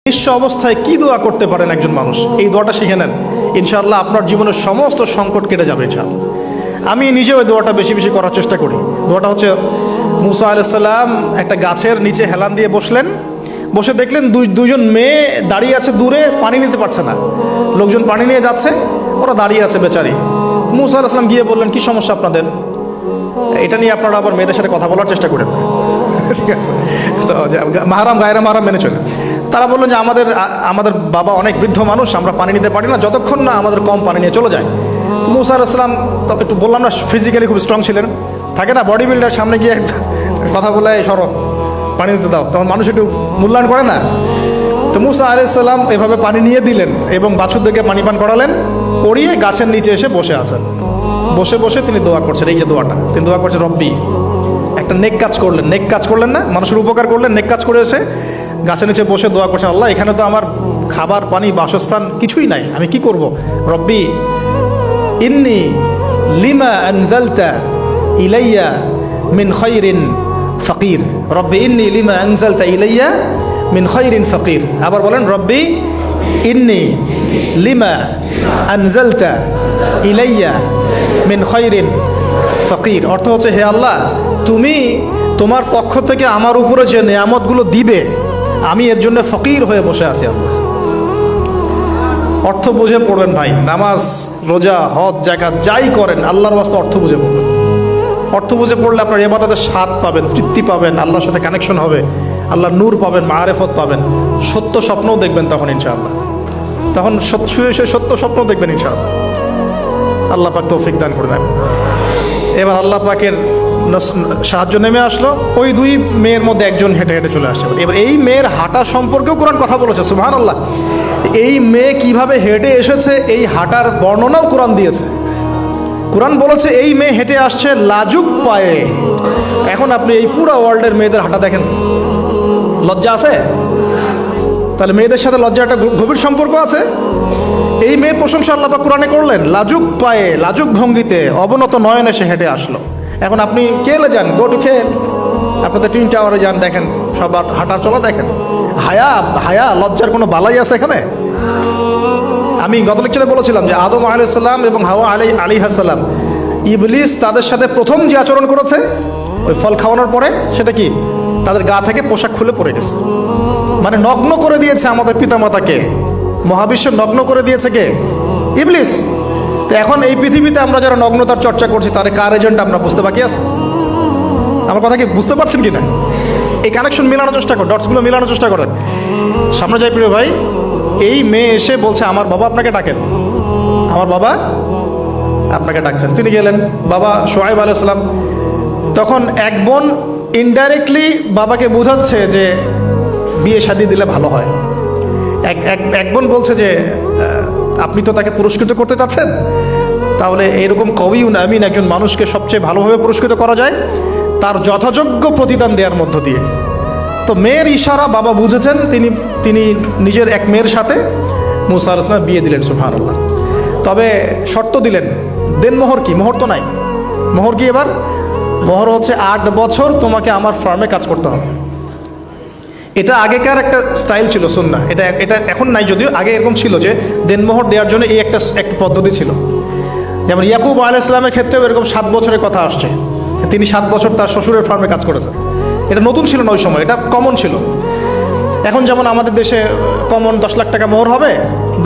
নিঃস্ব অবস্থায় কি দোয়া করতে পারেন একজন মানুষ, এই দোয়াটা শিখে নেন, ইনশাআল্লাহ আপনার জীবনের সমস্ত সংকট কেটে যাবে ইনশাআল্লাহ। আমি নিজেও এই দোয়াটা বেশি বেশি করার চেষ্টা করি। দোয়াটা হচ্ছে, মুসা আলাইহিস সালাম একটা গাছের নিচে হেলান দিয়ে বসলেন, বসে দেখলেন দুইজন মেয়ে দাঁড়িয়ে আছে দূরে, পানি নিতে পারছে না, লোকজন পানি নিয়ে যাচ্ছে, ওরা দাঁড়িয়ে আছে বেচারি। মুসা আলাইহিস সালাম গিয়ে বললেন, কি সমস্যা আপনাদের? এটা নিয়ে আপনারা আবার মেয়েদের সাথে কথা বলার চেষ্টা করেন, ঠিক আছে? তো মাহারাম গায়রা মাহারাম মেনে চলে। তারা বললেন যে আমাদের বাবা অনেক বৃদ্ধ মানুষ, আমরা পানি নিতে পারি না যতক্ষণ না আমাদের কম পানি নিয়ে চলে যায়। মুসা আলাইহিস সালাম তো একটু বললাম না, ফিজিক্যালি খুব স্ট্রং ছিলেন, থাকে না বডি বিল্ডার, সামনে গিয়ে কথা বলে সরো পানি নিতে দাও, তখন মানুষ একটু মূল্যায়ন করে না। তো মুসা আলাইহিস সালাম এভাবে পানি নিয়ে দিলেন এবং বাছুরদেরকে পানি পান করালেন, করিয়ে গাছের নিচে এসে বসে আছেন। বসে বসে তিনি দোয়া করছেন, এই যে দোয়াটা তিনি দোয়া করছেন, রব্বি, একটা নেক কাজ করলেন, নেক কাজ করলেন না, মানুষের উপকার করলেন, নেক কাজ করে এসে গাছের নিচে বসে দোয়া করছেন, আল্লাহ এখানে তো আমার খাবার পানি বাসস্থান কিছুই নাই, আমি কি করব? রব্বি ইন্নি লিমা আনজালতা ইলাইয়া মিন খায়রিন ফাকির, রব্বি ইন্নি লিমা আনজালতা ইলাইয়া মিন খায়রিন ফাকির। আবার বলেন, রব্বি ইন্নি লিমা আনজালতা ইলাইয়া মিন খায়রিন ফাকির। অর্থ হচ্ছে, হে আল্লাহ, তুমি তোমার পক্ষ থেকে আমার উপরে যে নেয়ামতগুলো দিবে, আমি এর জন্য ফকির হয়ে বসে আছি। আল্লাহ অর্থ বুঝে পড়বেন ভাই, নামাজ রোজা হজ জাকাত যাই করেন আল্লাহর ওয়াস্তে অর্থ বুঝে পড়বেন। অর্থ বুঝে পড়লে আপনার ইবাদতের স্বাদ পাবেন, তৃপ্তি পাবেন, আল্লাহর সাথে কানেকশন হবে, আল্লাহর নূর পাবেন, মাআরিফত পাবেন, সত্য স্বপ্নও দেখবেন তখন ইনশাআল্লাহ। তখন সত্য স্বপ্ন দেখবেন ইনশাআল্লাহ। আল্লাহ পাক তৌফিক দান করে দেন। এবার আল্লাহ পাকের সাহায্য নেমে আসলো, ওই দুই মেয়ের মধ্যে একজন হেঁটে হেঁটে চলে আসছে। এবার এই মেয়ের হাঁটা সম্পর্কেও কোরআন কথা বলেছে, সুবহানাল্লাহ। এই মেয়ে কিভাবে হেঁটে এসেছে এই হাঁটার বর্ণনাও কোরআন দিয়েছে। কোরআন বলেছে এই মেয়ে হেঁটে আসছে লাজুক পায়ে। এখন আপনি এই পুরো ওয়ার্ল্ডের মেয়েদের হাঁটা দেখেন, লজ্জা আছে? তাহলে মেয়েদের সাথে লজ্জা একটা গভীর সম্পর্ক আছে। এই মেয়ের প্রশংসা আল্লাহ পাক কোরআনে করলেন, লাজুক পায়ে লাজুক ভঙ্গিতে অবনত নয়নে সে হেঁটে আসলো। এখন আপনি কেলে যান, গো টু খেল, আপনাদের টুইন টাওয়ারে যান, দেখেন সবার হাঁটার চলা দেখেন। হায়া লজ্জার কোনো বালাই আছে এখানে? আমি গত লেকচারে বলেছিলাম যে আদম আলাইহিস সালাম এবং হাওয়া আলাইহিস সালাম, ইবলিস তাদের সাথে প্রথম যে আচরণ করেছে ওই ফল খাওয়ানোর পরে, সেটা কি? তাদের গা থেকে পোশাক খুলে পড়ে গেছে, মানে নগ্ন করে দিয়েছে আমাদের পিতামাতাকে, মহাবিশ্ব নগ্ন করে দিয়েছে কে? ইবলিস। তো এখন এই পৃথিবীতে আমরা যারা নগ্নতার চর্চা করছি, তার কার এজেন্ট আমরা বুঝতে বাকি আছে? আমার কথা কি বুঝতে পারছেন কি না? এই কানেকশন মেলানোর চেষ্টা করেন, ডটসগুলো মেলানোর চেষ্টা করেন। সামনে যাই প্রিয় ভাই, এই মেয়ে এসে বলছে, আমার বাবা আপনাকে ডাকেন, আমার বাবা আপনাকে ডাকছেন। তিনি গেলেন, বাবা শুআয়ব আলাইহিস সালাম। তখন এক বোন ইনডাইরেক্টলি বাবাকে বোঝাচ্ছে যে বিয়ে শাদী দিলে ভালো হয়। এক বোন বলছে যে আপনি তো তাকে পুরস্কৃত করতে চাচ্ছেন, তাহলে এরকম কবিউন আমিন একজন মানুষকে সবচেয়ে ভালোভাবে পুরস্কৃত করা যায় তার যথাযোগ্য প্রতিদান দেওয়ার মধ্য দিয়ে। তো মেয়ের ইশারা বাবা বুঝেছেন, তিনি নিজের এক মেয়ের সাথে মুসা আলাইহিস সালাম বিয়ে দিলেন, সুবহানাল্লাহ। তবে শর্ত দিলেন, দেন মোহর কি? মোহর তো নাই। মোহর কি এবার? মোহর হচ্ছে 8 বছর তোমাকে আমার ফার্মে কাজ করতে হবে। এটা আগেকার একটা স্টাইল ছিল, সুন্নাহ। এটা এখন নাই যদিও, আগে এরকম ছিল যে দেনমোহর দেওয়ার জন্য এই একটা পদ্ধতি ছিল। যেমন ইয়াকুব আলাইহিস সালামের ক্ষেত্রেও এরকম 7 বছরের কথা আসছে, তিনি 7 বছর তার শ্বশুরের ফার্মে কাজ করেছেন। এটা নতুন ছিল না ওই সময়, এটা কমন ছিল। এখন যেমন আমাদের দেশে কমন 10 লাখ টাকা মোহর হবে,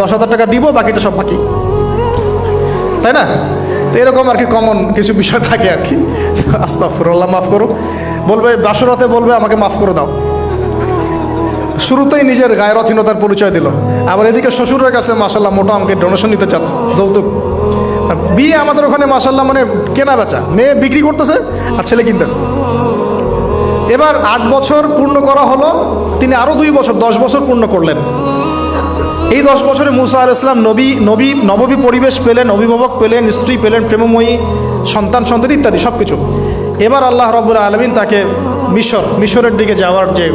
10,000 টাকা দিব, বাকিটা সব বাকি, তাই না? তো এরকম আর কি কমন কিছু বিষয় থাকে আর কি। আস্তাগফিরুল্লাহ, মাফ করো। বলবে বাসরাতে, বলবে আমাকে মাফ করে দাও। শুরুতেই নিজের গায়রথহীনতার পরিচয় দিল। আবার এদিকে শ্বশুরের কাছে মাশাল্লাহ মোটা আমাকে ডোনেশন নিতে চাচ্ছে, যৌতুক। বিয়ে আমাদের ওখানে মাশাল্লাহ মানে কেনা বেচা, মেয়ে বিক্রি করতেছে আর ছেলে কিনতেছে। এবার 8 বছর পূর্ণ করা হলো, তিনি আরো 2 বছর 10 বছর পূর্ণ করলেন। এই 10 বছরে মুসা আলাইহিস সালাম নববী পরিবেশ পেলেন, অভিভাবক পেলেন, স্ত্রী পেলেন, প্রেমময়ী সন্তান ইত্যাদি সবকিছু। এবার আল্লাহ রাব্বুল আলামিন তাকে মিশরের দিকে যাওয়ার যে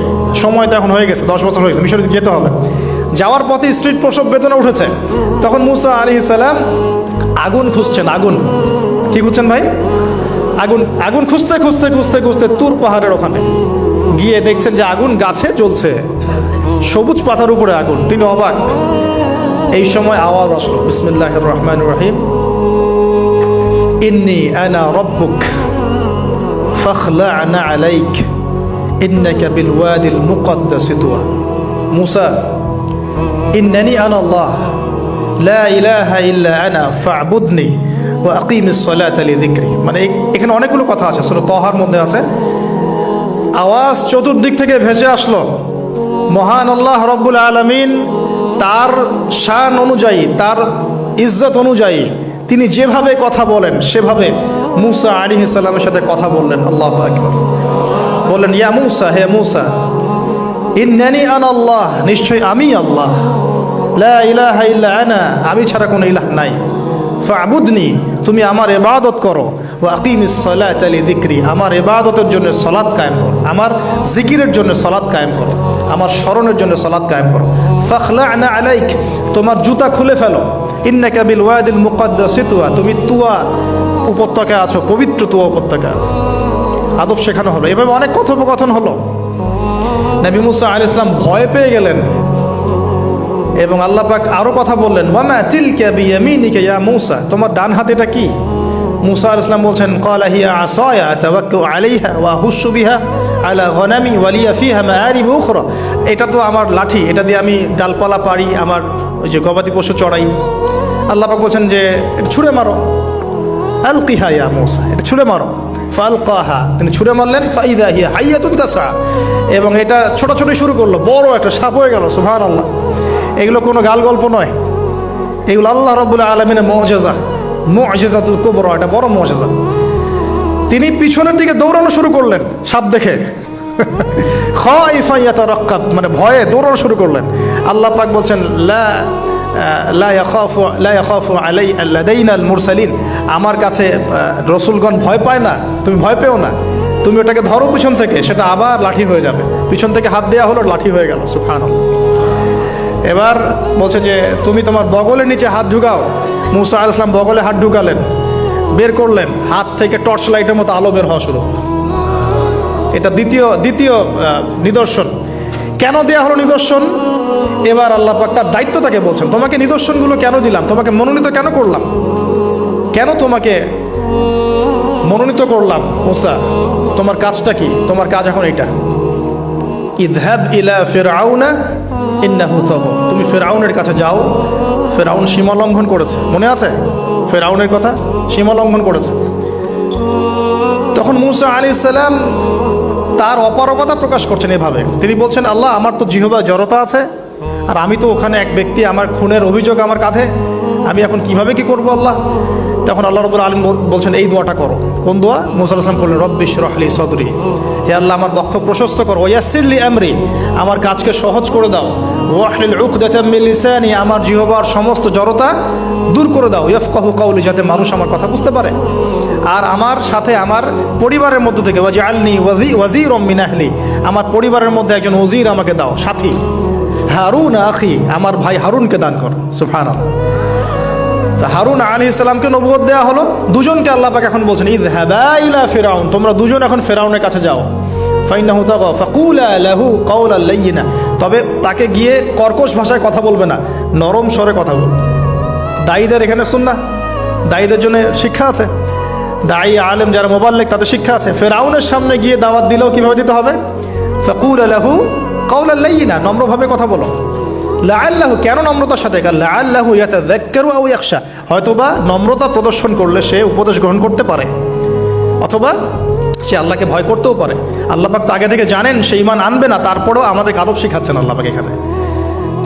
সময় তো এখন হয়ে গেছে, 10 বছর হয়ে গেছে, মিশরের দিকে যেতে হবে। যাওয়ার পথে স্ত্রীর প্রসব বেদনা উঠেছে। তখন মুসা আলাইহিস সালাম আগুন খুঁজছেন। আগুন কি খুঁজছেন ভাই? আগুন খুঁজতে তুর পাহাড়ের ওখানে গিয়ে দেখছেন যে আগুন গাছে জ্বলছে। সবুজ পাতার উপরে আগুন, তিনি অবাক। এই সময় আওয়াজ আসলো, বিসমিল্লাহির রহমানির রহিম, ইন্নী আনা রব্বুক ফাখলা'না আলাইক ইন্নাকা বিল ওয়াদিল মুকদ্দাস তুয়া। মুসা, ইন্নানি আনা আল্লাহ লা ইলাহা ইল্লা আনা ফা'বুদনি ওয়া আকিমিস সালাতা লিযিকরি। মানে এখানে অনেকগুলো কথা আছে, সূরা তাহার মধ্যে আছে। আওয়াজ চতুর্দিক থেকে ভেসে আসলো, মহান আল্লাহ রব্বুল আলামিন তার শান অনুযায়ী, তার ইজ্জত অনুযায়ী তিনি যেভাবে কথা বলেন সেভাবে মুসা আলাইহিস সালামের সাথে কথা বললেন। আল্লাহু আকবার। বললেন, ইয়া মুসা, হে মুসা, ইন্নানি আনা আল্লাহ, নিশ্চয় আমি আল্লাহ, লা ইলাহা ইল্লা আনা, আমি ছাড়া কোনো ইলাহ নাই, ফা'বুদনি, তুমি আমার ইবাদত করো, ওয়া আকিমিস সালাতা লিযিকরি, আমার ইবাদতের জন্য সালাত কায়েম করো, আমার জিকিরের জন্য সালাত কায়েম করো, আমার স্মরণের জন্য সালাত কায়েম করো। ফাখলা'না আলাইক, তোমার জুতা খুলে ফেলো, ইন্নাকা বিল ওয়াদিল মুকদ্দাস তুয়া, তুমি তুয়া উপত্যকায় আছো, পবিত্র তুয়া উপত্যকায় আছো। আদব শেখানো হলো, এভাবে অনেক কথোপকথন হলো। নবী মুসা আলাইহিস সালাম ভয় পেয়ে গেলেন এবং আল্লাহ পাক আরো কথা বললেন, ওয়ামা তিলকা বিয়ামিনিকা ইয়া মুসা, তোমার ডান হাতে এটা কি? মুসা আলাইহিস সালাম বলছেন, ক্বালা হিয়া আসায়া আতাওয়াক্কাউ আলাইহা ওয়া আহুশু বিহা আলা গনামি ওয়া লিয়া ফিহা মাআরিব উখরা, এটা তো আমার লাঠি, এটা দিয়ে আমি ডালপালা পারি, আমার ওই যে গবাদি পশু চড়াই। আল্লাহ পাক বলছেন যে ছুঁড়ে মারো, আলকিহা ইয়া মুসা, এটা ছুঁড়ে মারো। ফালকাহা, তিনি ছুঁড়ে মারলেন, ফাইদা হিয়া হাইয়াতুন তাসা, এবং এটা ছোটাছুটি শুরু করলো, বড় একটা সাপ হয়ে গেল। সুবহানাল্লাহ। এগুলো কোনো গাল গল্প নয়, এগুলো আল্লাহ রাব্বুল আলামিনের মুআজিজা, মুআজিজাতুল কুবরা, এটা বড় মুআজিজা। তিনি পিছনের দিকে দৌড়ানো শুরু করলেন সাপ দেখে, খাইফা ইয়াতারাক্কাব, মানে ভয়ে দৌড়ানো শুরু করলেন। আল্লাহ পাক বলছেন, লা ইয়াখাফু লাদাইনাল মুরসালিন, আমার কাছে রসুলগণ ভয় পায় না, তুমি ভয় পেও না, তুমি ওটাকে ধরো পিছন থেকে, সেটা আবার লাঠি হয়ে যাবে। পিছন থেকে হাত দেওয়া হলো, লাঠি হয়ে গেল। সুবহানাল্লাহ। এবার বলছে যে তুমি তোমার বগলের নিচে হাত ঢুকাও। মুসা আলাইহিস সালাম বগলে হাত ঢুকালেন, বের করলেন, হাত থেকে টর্চ লাইটের মতো আলো বের হওয়া শুরু। এটা দ্বিতীয় নিদর্শন। কেন দেয়া হলো নিদর্শন? এবার আল্লাহ পাক তার দায়িত্ব তাকে বলছেন, তোমাকে নিদর্শনগুলো কেন দিলাম, তোমাকে মনোনীত কেন করলাম, কেন তোমাকে মনোনীত করলাম মুসা, তোমার কাজটা কি? তোমার কাজ এখন এটা, ইযহাব ইলা ফিরআউনা ইন্নাহু তাগা, তুমি ফিরআউনের কাছে যাও। ফিরআউন সীমা লঙ্ঘন করেছে, মনে আছে ফিরআউনের কথা? সীমা লঙ্ঘন করেছে। তখন মুসা আলাইহিস সালাম তার অপারগতা প্রকাশ করছেন এভাবে, তিনি বলছেন, আল্লাহ, আমার তো জিহ্বায় জড়তা আছে, আর আমি তো ওখানে এক ব্যক্তি, আমার খুনের অভিযোগ আমার কাঁধে, আমি এখন কিভাবে কি করব আল্লাহ? তখন আল্লাহ রাব্বুল আলামিন বলছেন, এই দোয়াটা করো। কোন দোয়া? মুসা আলাইহিস সালাম বললেন, রব্বি ইশরাহ লি সাদরি, হে আল্লাহ, আমার বক্ষ প্রশস্ত করো, ওয়াসসির লি আমরি, আমার কাজকে সহজ করে দাও, ওয়াহলিল উকদাতাম মিন লিসানি, আমার জিহ্বার সমস্ত জড়তা দূর করে দাও, ইয়াফকাহু কাওলি, যাতে মানুষ আমার কথা বুঝতে পারে। আর আমার সাথে আমার পরিবারের মধ্য থেকে ওয়াজআলনি ওয়াজিরাম মিন আহলি, আমার পরিবারের মধ্যে একজন ওজির আমাকে দাও, সাথী। হারুন আখি, আমার ভাই হারুনকে দান কর। সুবহানাল্লাহ। হারুন আলাইহিস সালামকে নবুয়ত দেওয়া হলো, দুজনকে আল্লাহ পাক এখন বলছেন, ইযহাবা ইলা ফিরআউন, তোমরা দুজন এখন ফিরআউনের কাছে যাও। ফাইন্নাহু তাগা ফাকুলা লাহু কাওলান লাইয়িনা, তবে তাকে গিয়ে কর্কশ ভাষায় কথা বলবে না, নরম স্বরে কথা বলবে। দায়ীদের এখানে সুন্নাহ, দায়ীদের জন্য শিক্ষা আছে, দায়ী আলেম যারা মুবাল্লিগ তাদের শিক্ষা আছে। ফিরআউনের সামনে গিয়ে দাওয়াত দিলেও কিভাবে দিতে হবে? ফাকুলা লাহু কাওলান লাইয়িনা, নম্রভাবে কথা বলো। লাআল্লাহু, কেন নম্রতার সাথে? লাআল্লাহু ইয়াতাযাক্কারু আও ইয়াখশা, হয়তোবা নম্রতা প্রদর্শন করলে সে উপদেশ গ্রহণ করতে পারে, অথবা সে আল্লাহকে ভয় করতেও পারে। আল্লাহ পাক তো আগে থেকে জানেন সে ঈমান আনবে না, তারপরেও আমাদের আদব শিখাচ্ছেন আল্লাহ পাক এখানে।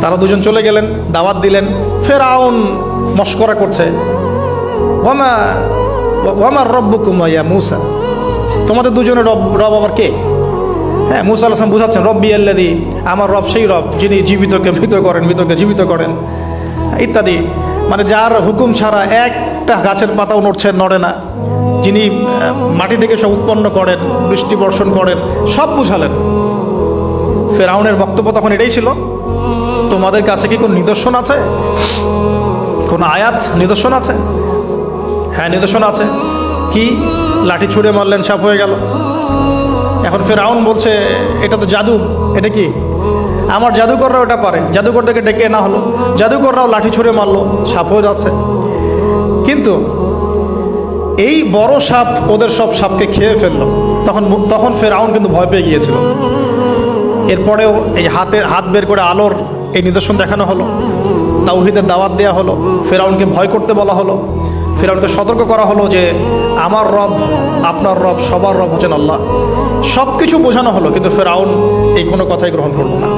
তারা দুজন চলে গেলেন, দাওয়াত দিলেন। ফিরআউন মশকরা করছে, ওয়ামা রব্বুকুম ইয়া মুসা, তোমাদের দুজনের রব আবার কে? হ্যাঁ, মুসা আলাইহিস সালাম বুঝাচ্ছেন, রব্বি আল্লাযী, আমার রব সেই রব যিনি জীবিতকে মৃত করেন, মৃতকে জীবিত করেন, ইত্যাদি। মানে যার হুকুম ছাড়া একটা গাছের পাতাও নড়ে না, যিনি মাটি থেকে সব উৎপন্ন করেন, বৃষ্টি বর্ষণ করেন, সব বুঝালেন। ফিরআউনের বক্তব্য তখন এটাই ছিল, তোমাদের কাছে কি কোন নিদর্শন আছে, কোন আয়াত নিদর্শন আছে? হ্যাঁ, নিদর্শন আছে। কি? লাঠি ছুঁড়ে মারলেন, সাপ হয়ে গেল। এখন ফিরআউন বলছে, এটা তো জাদু, এটা কি? আমার জাদুকররা ওটা পারে, জাদুকরদেরকে ডেকে না হলো, জাদুকররাও লাঠি ছুঁড়ে মারলো, সাপ হয়ে যাচ্ছে। কিন্তু এই বড় সাপ ওদের সব সাপকে খেয়ে ফেললো। তখন ফেরাউন কিন্তু ভয় পেয়ে গিয়েছিল। এরপরেও এই হাত বের করে আলোর এই নিদর্শন দেখানো হলো, তাওহীদের দাওয়াত দেওয়া হলো, ফেরাউনকে ভয় করতে বলা হলো, ফেরাউনকে সতর্ক করা হলো যে আমার রব, আপনার রব, সবার রব হচ্ছেন আল্লাহ। সব কিছু বোঝানো হলো, কিন্তু ফেরাউন এই কোনো কথাই গ্রহণ করলো না।